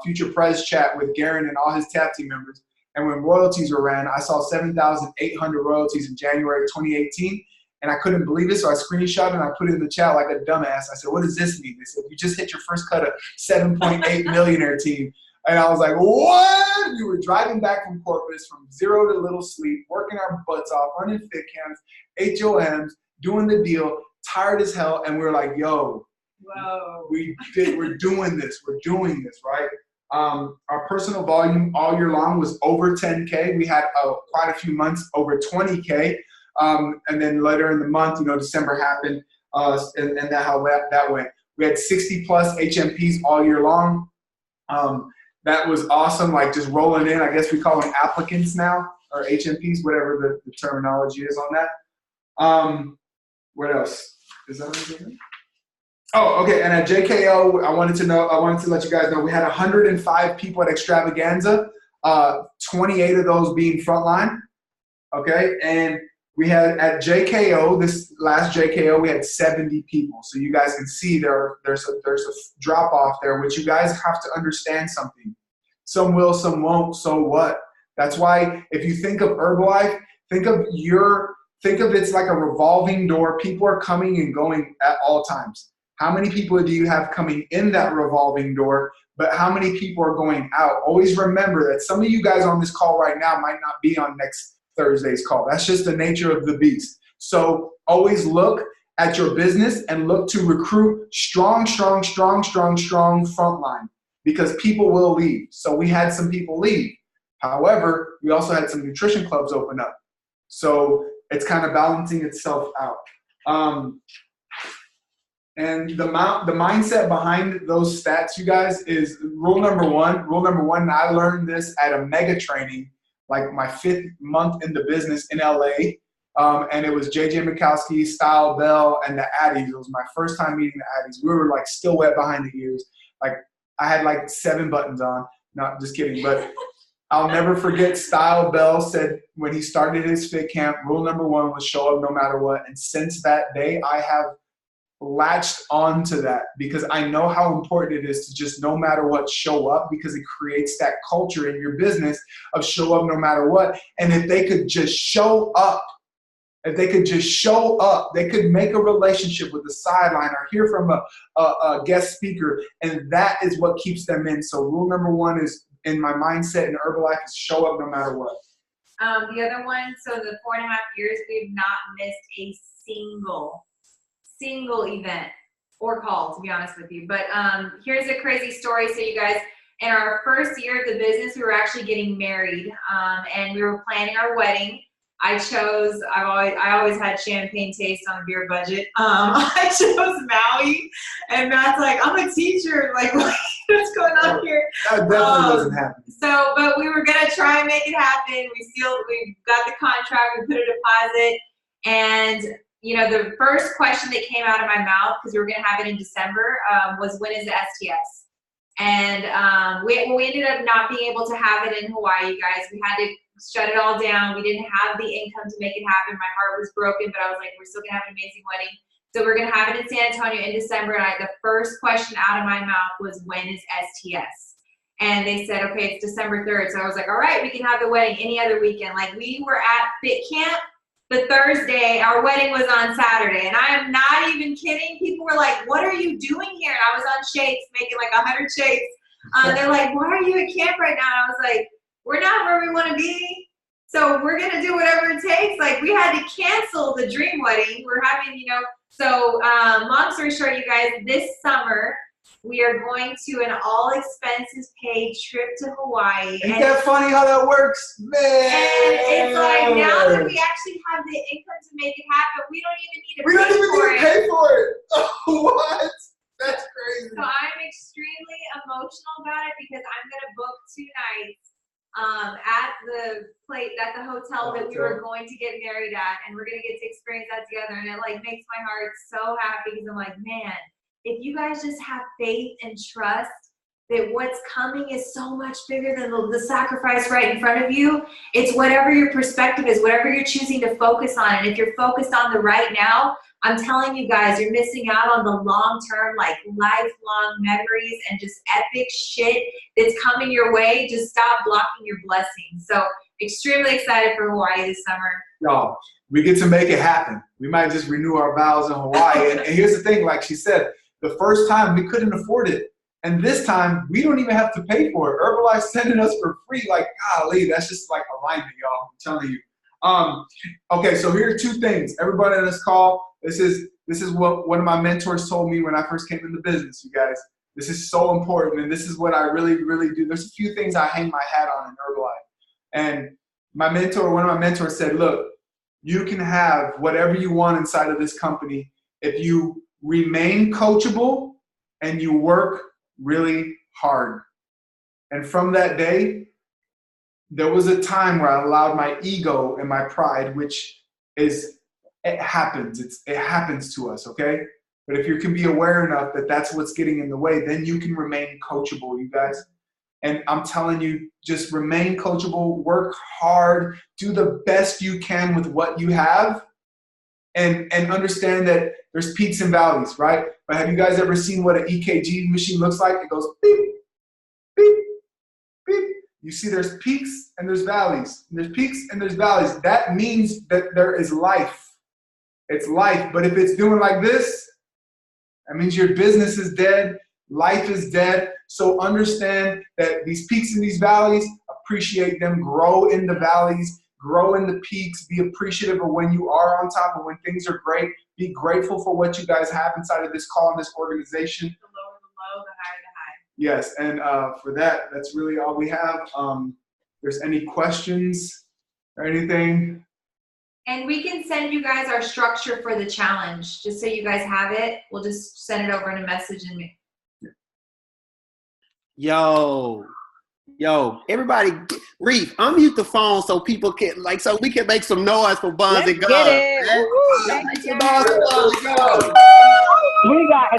Future Prez chat with Garen and all his tab team members. And when royalties were ran, I saw 7,800 royalties in January 2018. And I couldn't believe it. So I screenshot and I put it in the chat like a dumbass. I said, what does this mean? They said, you just hit your first cut of 7.8 millionaire team. And I was like, what? We were driving back from Corpus from 0 to little sleep, working our butts off, running fit camps, HOMs, doing the deal, tired as hell. And we were like, yo, whoa. We're doing this, right? Our personal volume all year long was over 10K. We had quite a few months over 20K. And then later in the month, December happened, and that's how that went. We had 60 plus HMPs all year long. That was awesome, like just rolling in. I guess we call them applicants now, or HMPs, whatever the terminology is on that. What else? Is that anything? Oh, okay. And at JKO, I wanted to let you guys know we had 105 people at Extravaganza, 28 of those being frontline. Okay, and we had at JKO, this last JKO, we had 70 people. So you guys can see there's a drop off there, which you guys have to understand something. Some will, some won't. So what? That's why if you think of Herbalife, think of it's like a revolving door. People are coming and going at all times. How many people do you have coming in that revolving door, but how many people are going out? Always remember that some of you guys on this call right now might not be on next Thursday's call. That's just the nature of the beast. So always look at your business and look to recruit strong frontline because people will leave. So we had some people leave. However, we also had some nutrition clubs open up. So it's kind of balancing itself out. And the mindset behind those stats, you guys, is rule number one. Rule number one, and I learned this at a mega training, like my 5th month in the business in LA. And it was JJ Mikowski, Style Bell, and the Addies. It was my first time meeting the Addies. We were like still wet behind the ears. Like I had like 7 buttons on. No, just kidding. But I'll never forget Style Bell said when he started his fit camp, rule number 1 was show up no matter what. And since that day, I have latched on to that because I know how important it is to just no matter what show up because it creates that culture in your business of show up no matter what. And if they could just show up, they could make a relationship with the sideline or hear from a guest speaker, and that is what keeps them in. So rule number 1 is in my mindset in Herbalife is show up no matter what. The other one, so the 4.5 years, we've not missed a single event or call, to be honest with you. But here's a crazy story. So you guys, in our first year of the business, we were actually getting married, and we were planning our wedding. I always had champagne taste on a beer budget. I chose Maui, and Matt's like, I'm a teacher. Like, what's going on here? That definitely doesn't happen. So, but we were gonna try and make it happen. We got the contract. We put a deposit, and you know, the first question that came out of my mouth, because we were going to have it in December, was when is the STS? And we ended up not being able to have it in Hawaii, you guys. We had to shut it all down. We didn't have the income to make it happen. My heart was broken, but I was like, we're still gonna have an amazing wedding. So we're gonna have it in San Antonio in December. And the first question out of my mouth was, when is STS? And they said, okay, it's December 3rd. So I was like, all right, we can have the wedding any other weekend. Like, we were at Fit Camp the Thursday, our wedding was on Saturday. And I am not even kidding. People were like, what are you doing here? And I was on shakes, making like 100 shakes. They're like, why are you at camp right now? And I was like, we're not where we want to be. So we're going to do whatever it takes. Like, we had to cancel the dream wedding. We're having, you know, so long story short, you guys, this summer, we are going to an all expenses paid trip to Hawaii. Ain't that funny how that works? Man. And it's like, now that we actually have the income to make it happen, we don't even need to pay for it. Oh, what? That's crazy. So I'm extremely emotional about it, because I'm going to book 2 nights at the hotel that we were going to get married at, and we're going to get to experience that together. And it like makes my heart so happy, because I'm like, man, if you guys just have faith and trust that what's coming is so much bigger than the sacrifice right in front of you, it's whatever your perspective is, whatever you're choosing to focus on. And if you're focused on the right now, I'm telling you guys, you're missing out on the long-term, like lifelong memories and just epic shit that's coming your way. Just stop blocking your blessings. So extremely excited for Hawaii this summer. Y'all, we get to make it happen. We might just renew our vows in Hawaii. And here's the thing, like she said, the first time we couldn't afford it. And this time we don't even have to pay for it. Herbalife's sending us for free. Like, golly, that's just like alignment, y'all. I'm telling you. Okay, so here are 2 things. Everybody on this call, this is what one of my mentors told me when I first came into business, you guys. This is so important, and this is what I really, really do. There's a few things I hang my hat on in Herbalife. And one of my mentors said, look, you can have whatever you want inside of this company if you remain coachable and you work really hard. And from that day, there was a time where I allowed my ego and my pride, which is, it happens. It happens to us, okay? But if you can be aware enough that that's what's getting in the way, then you can remain coachable, you guys. And I'm telling you, just remain coachable, work hard, do the best you can with what you have, and understand that there's peaks and valleys, right? But have you guys ever seen what an EKG machine looks like? It goes beep, beep, beep. You see there's peaks and there's valleys. And there's peaks and there's valleys. That means that there is life. It's life. But if it's doing like this, that means your business is dead. Life is dead. So understand that these peaks and these valleys, appreciate them, grow in the valleys, grow in the peaks, be appreciative of when you are on top and when things are great. Be grateful for what you guys have inside of this call and this organization. The lower the low, the higher the high. Yes, and for that, that's really all we have. If there's any questions or anything? And we can send you guys our structure for the challenge, just so you guys have it. We'll just send it over in a message and Yo, everybody, Reef, unmute the phone so people can, so we can make some noise for Bunz and Gunz. We got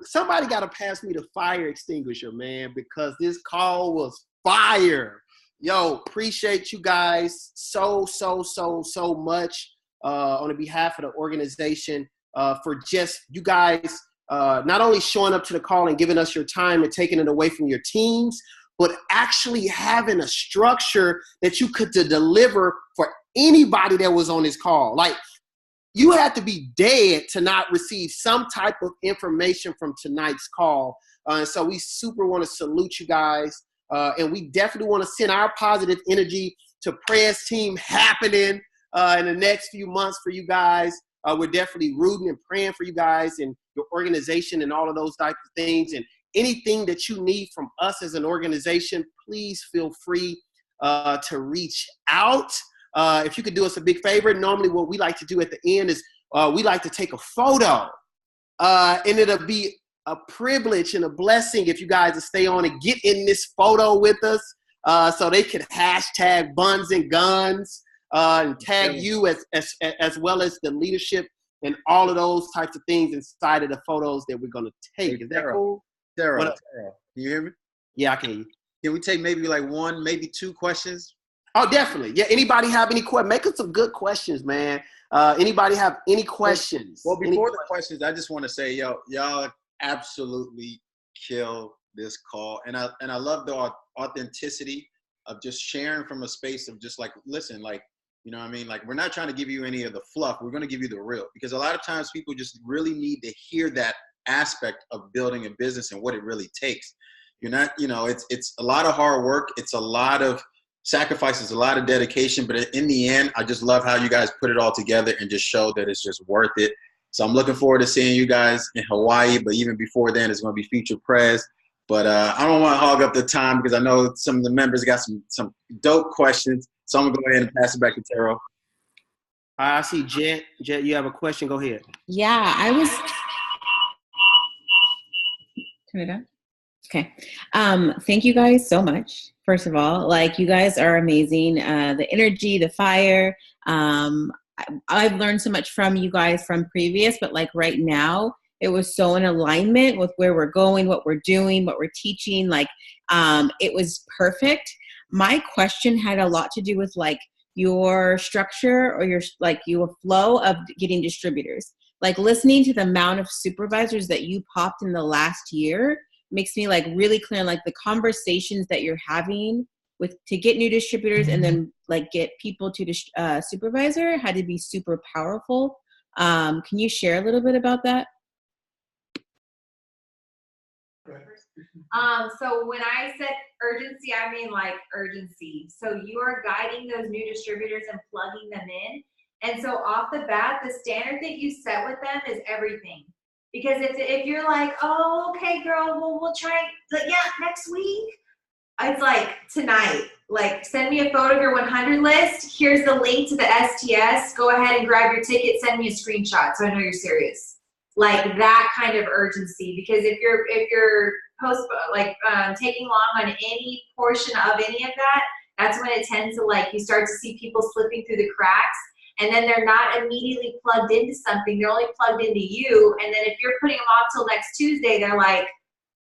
Somebody got to pass me the fire extinguisher, man, because this call was fire. Yo, appreciate you guys so much on the behalf of the organization for just you guys not only showing up to the call and giving us your time and taking it away from your teams, but actually having a structure that you could deliver for anybody that was on this call. Like, you had to be dead to not receive some type of information from tonight's call. So we super want to salute you guys. And we definitely want to send our positive energy to Prayers Team happening in the next few months for you guys. We're definitely rooting and praying for you guys and your organization and all of those types of things. And anything that you need from us as an organization, please feel free to reach out. If you could do us a big favor, normally what we like to do at the end is we like to take a photo. And it'll be a privilege and a blessing if you guys will stay on and get in this photo with us, so they can hashtag Bunz and Gunz and tag you as well as the leadership and all of those types of things inside of the photos that we're going to take. Is that cool? Daryl, can you hear me? Yeah, I can hear you. Can we take maybe like one, maybe two questions? Oh, definitely. Yeah, anybody have any questions? Make us some good questions, man. Anybody have any questions? Well, before the questions, I just want to say, y'all absolutely kill this call. And I love the authenticity of just sharing from a space of just like, listen, like, you know what I mean? Like, we're not trying to give you any of the fluff. We're going to give you the real, because a lot of times people just really need to hear that aspect of building a business and what it really takes. You're not, you know, it's a lot of hard work. It's a lot of sacrifices, a lot of dedication, but in the end, I just love how you guys put it all together and just show that it's just worth it. So I'm looking forward to seeing you guys in Hawaii, but even before then, it's going to be feature press. But I don't want to hog up the time because I know some of the members got some dope questions. So I'm going to go ahead and pass it back to Taro. I see Jet. Jet, you have a question? Go ahead. Yeah, I was. Turn it on. Okay. Thank you guys so much. First of all, like, you guys are amazing. The energy, the fire. I've learned so much from you guys from previous, but like right now, it was so in alignment with where we're going, what we're doing, what we're teaching. Like, it was perfect. My question had a lot to do with like your structure or your flow of getting distributors. Like, listening to the amount of supervisors that you popped in the last year makes me like really clear, like the conversations that you're having with to get new distributors and then like get people to supervisor had to be super powerful. Can you share a little bit about that? So when I said urgency, I mean like urgency. So you are guiding those new distributors and plugging them in. And so off the bat, the standard that you set with them is everything. Because if you're like, oh, okay, girl, well, we'll try, like, yeah, next week. It's like tonight, like, send me a photo of your 100 list. Here's the link to the STS. Go ahead and grab your ticket. Send me a screenshot so I know you're serious. Like that kind of urgency. Because if you're taking long on any portion of any of that, that's when it tends to, like, you start to see people slipping through the cracks. And then they're not immediately plugged into something. They're only plugged into you. And then if you're putting them off till next Tuesday, they're like,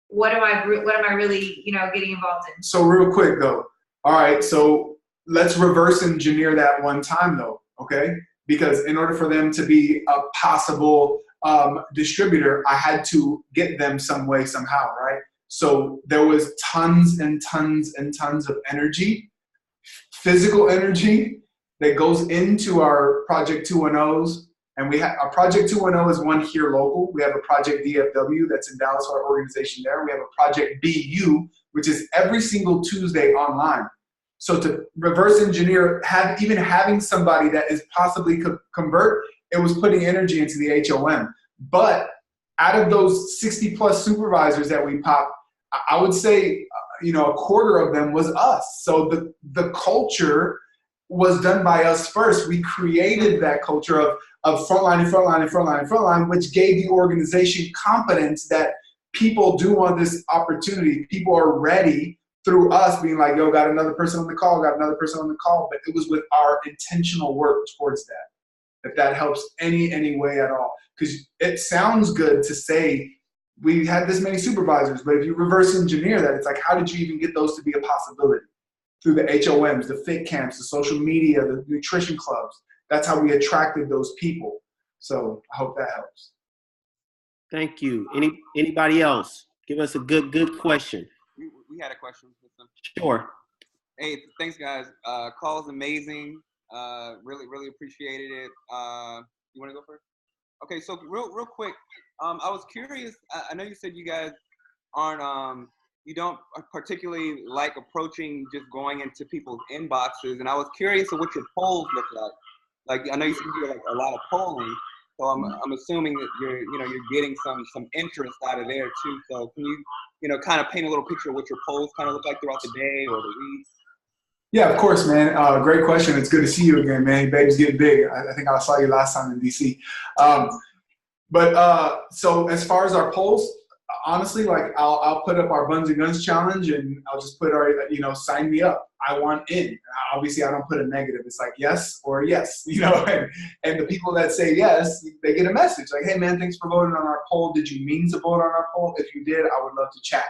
what am I really, getting involved in? So real quick though. All right. So let's reverse engineer that one time though. Okay. Because in order for them to be a possible distributor, I had to get them some way, somehow. Right. So there was tons and tons and tons of energy, physical energy, that goes into our Project 210s. And we have our Project 210 is one here local. We have a Project DFW that's in Dallas, our organization there. We have a Project BU, which is every single Tuesday online. So to reverse engineer, having somebody that is possibly could convert, it was putting energy into the HOM. But out of those 60 plus supervisors that we popped, I would say, a quarter of them was us. So the culture was done by us first. We created that culture of frontline and frontline and frontline and frontline, which gave the organization confidence that people do want this opportunity. People are ready through us being like, yo, got another person on the call, got another person on the call. But it was with our intentional work towards that, if that helps any way at all. Because it sounds good to say we had this many supervisors, but if you reverse engineer that, it's like, how did you even get those to be a possibility? Through the HOMs, the fit camps, the social media, the nutrition clubs. That's how we attracted those people. So I hope that helps. Thank you. Anybody else? Give us a good question. We had a question. Sure. Hey, thanks guys. Call's amazing. Really appreciated it. You want to go first? Okay, so real quick. I was curious. I know you said you guys aren't you don't particularly like approaching just going into people's inboxes, and I was curious of what your polls look like. Like, I know you said you do like a lot of polling, so I'm assuming that you're getting some interest out of there too. So can you kind of paint a little picture of what your polls kind of look like throughout the day or the week? Yeah, of course, man. Great question. It's good to see you again, man. Baby's getting big. I think I saw you last time in DC. So as far as our polls, honestly, like I'll put up our Bunz and Gunz challenge, and I'll just put our, you know, sign me up. I want in. Obviously, I don't put a negative. It's like yes or yes, you know. And the people that say yes, they get a message like, hey man, thanks for voting on our poll. Did you mean to vote on our poll? If you did, I would love to chat.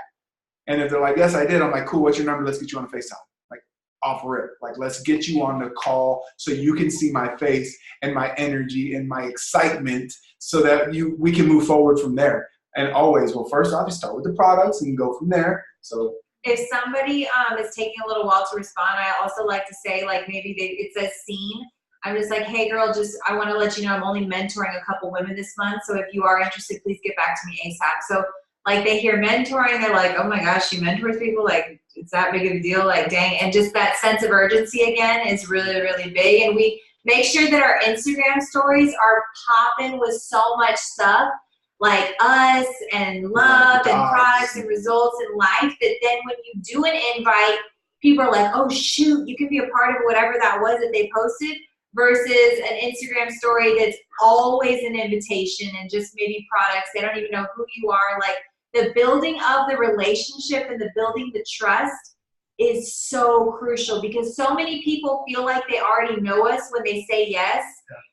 And if they're like, yes, I did, I'm like, cool. What's your number? Let's get you on a FaceTime. Like off rip. Like let's get you on the call so you can see my face and my energy and my excitement, so that we can move forward from there. And always, well, first off, you start with the products and go from there. So if somebody is taking a little while to respond, I also like to say, like, maybe it says seen. I'm just like, hey girl, I want to let you know I'm only mentoring a couple women this month. So if you are interested, please get back to me ASAP. So like they hear mentoring, they're like, oh my gosh, she mentors people? Like, it's that big of a deal? Like, dang. And just that sense of urgency again is really, really big. And we make sure that our Instagram stories are popping with so much stuff, like us and love and products and results in life, that then when you do an invite, people are like, oh shoot, you could be a part of whatever that was that they posted, versus an Instagram story that's always an invitation and just maybe products. They don't even know who you are. Like the building of the relationship and the building the trust is so crucial, because so many people feel like they already know us when they say yes.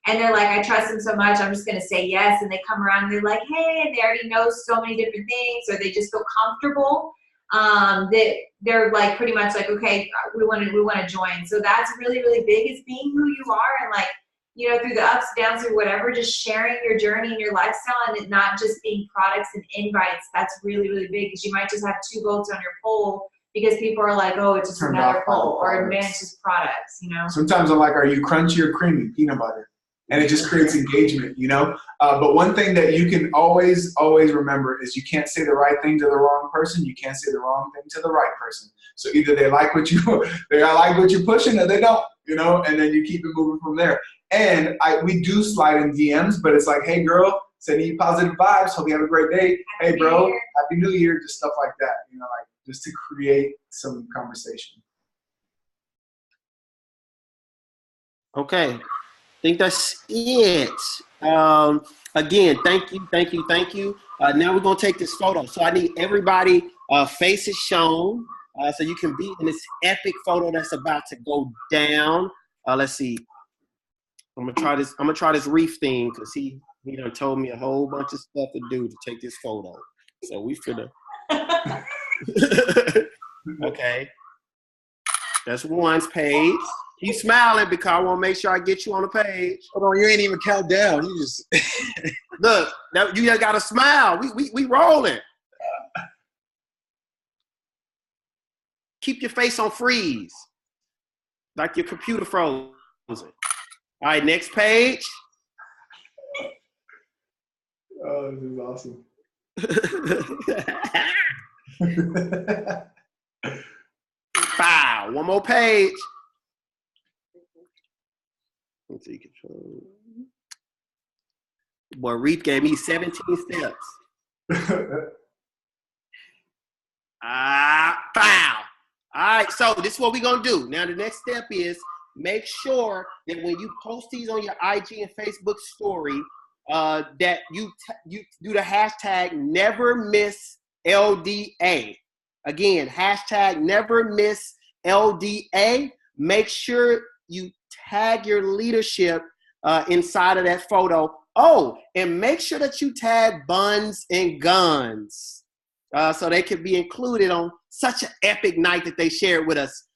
And they're like, I trust them so much, I'm just going to say yes. And they come around and they're like, hey, and they already know so many different things, or they just feel comfortable that they're like pretty much like, okay, we want to join. So that's really, really big, is being who you are, and like, you know, through the ups, downs, or whatever, just sharing your journey and your lifestyle, and it not just being products and invites. That's really, really big, because you might just have 2 votes on your poll because people are like, oh, it's just another poll, or man, it's just products, you know? Sometimes I'm like, are you crunchy or creamy? Peanut butter. And it just creates engagement, you know? But one thing that you can always remember is you can't say the right thing to the wrong person. You can't say the wrong thing to the right person. So either they like what you're pushing, or they don't, you know? And then you keep it moving from there. And we do slide in DMs, but it's like, hey girl, sending you positive vibes. Hope you have a great day. Hey bro, Happy New Year. Just stuff like that, you know, like just to create some conversation. Okay. I think that's it. Again, thank you. Now we're going to take this photo. So I need everybody faces shown, so you can be in this epic photo that's about to go down. Let's see. I'm gonna try this Reef thing, because he done told me a whole bunch of stuff to do to take this photo. So we finna. Okay. That's one's page. He's smiling because I want to make sure I get you on the page. Hold on, you ain't even count down. You just look. You just gotta smile. We rolling. Keep your face on freeze, like your computer frozen. All right, next page. Oh, this is awesome. Wow, one more page. Let's see, control. Boy, Reef gave me 17 steps. Foul. All right, so this is what we're gonna do. Now the next step is make sure that when you post these on your IG and Facebook story, that you do the hashtag never miss LDA. Again, hashtag never miss LDA. Make sure you tag your leadership inside of that photo. Oh, and make sure that you tag Bunz and Gunz so they can be included on such an epic night that they shared with us.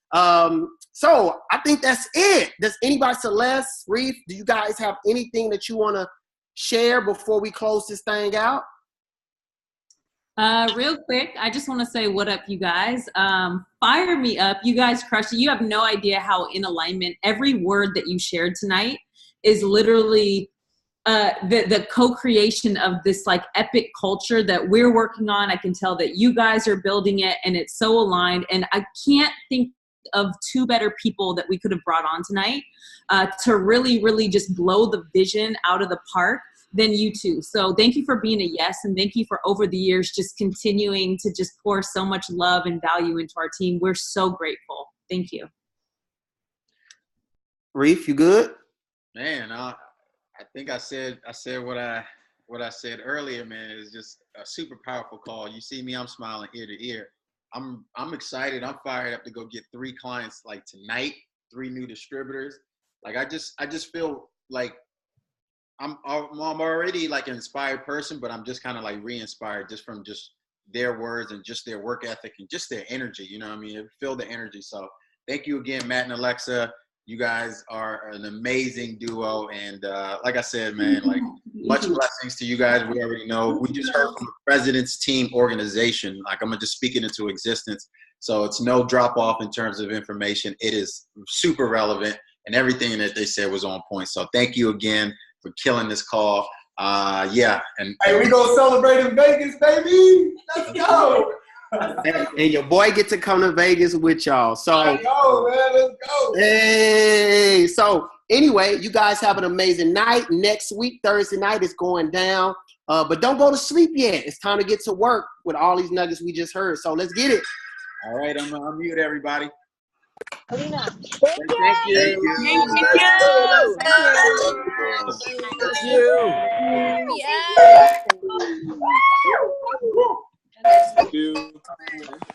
So I think that's it. Does anybody, Celeste, Reef, do you guys have anything that you want to share before we close this thing out? Real quick, I just want to say what up, you guys. Fire me up. You guys crushed it. You have no idea how in alignment every word that you shared tonight is literally the co-creation of this like epic culture that we're working on. I can tell that you guys are building it, and it's so aligned. And I can't think of 2 better people that we could have brought on tonight to really, really just blow the vision out of the park than you two. So thank you for being a yes, and thank you for over the years just continuing to just pour so much love and value into our team. We're so grateful. Thank you. Reef, you good? man. I think I said what I what I said earlier, man, is just a super powerful call. You see me, I'm smiling ear to ear. I'm excited. I'm fired up to go get 3 clients like tonight, 3 new distributors. Like I just feel like I'm already like an inspired person, but I'm just kind of like re-inspired just from just their words and just their work ethic and just their energy. You know what I mean? Feel the energy. So thank you again, Matt and Alexa. You guys are an amazing duo. And like I said, man, like much blessings to you guys. We already know. We just heard from the President's Team organization. Like I'm going to just speak it into existence. So it's no drop off in terms of information. It is super relevant and everything that they said was on point. So thank you again for killing this call. Yeah. And hey, we gonna celebrate in Vegas, baby. Let's go. And your boy get to come to Vegas with y'all. So Let's go, man. Let's go. Hey. So anyway, you guys have an amazing night. Next week, Thursday night, is going down. But don't go to sleep yet. It's time to get to work with all these nuggets we just heard. So let's get it. All right, I'm gonna unmute everybody. Thank Thank you. you. Thank you.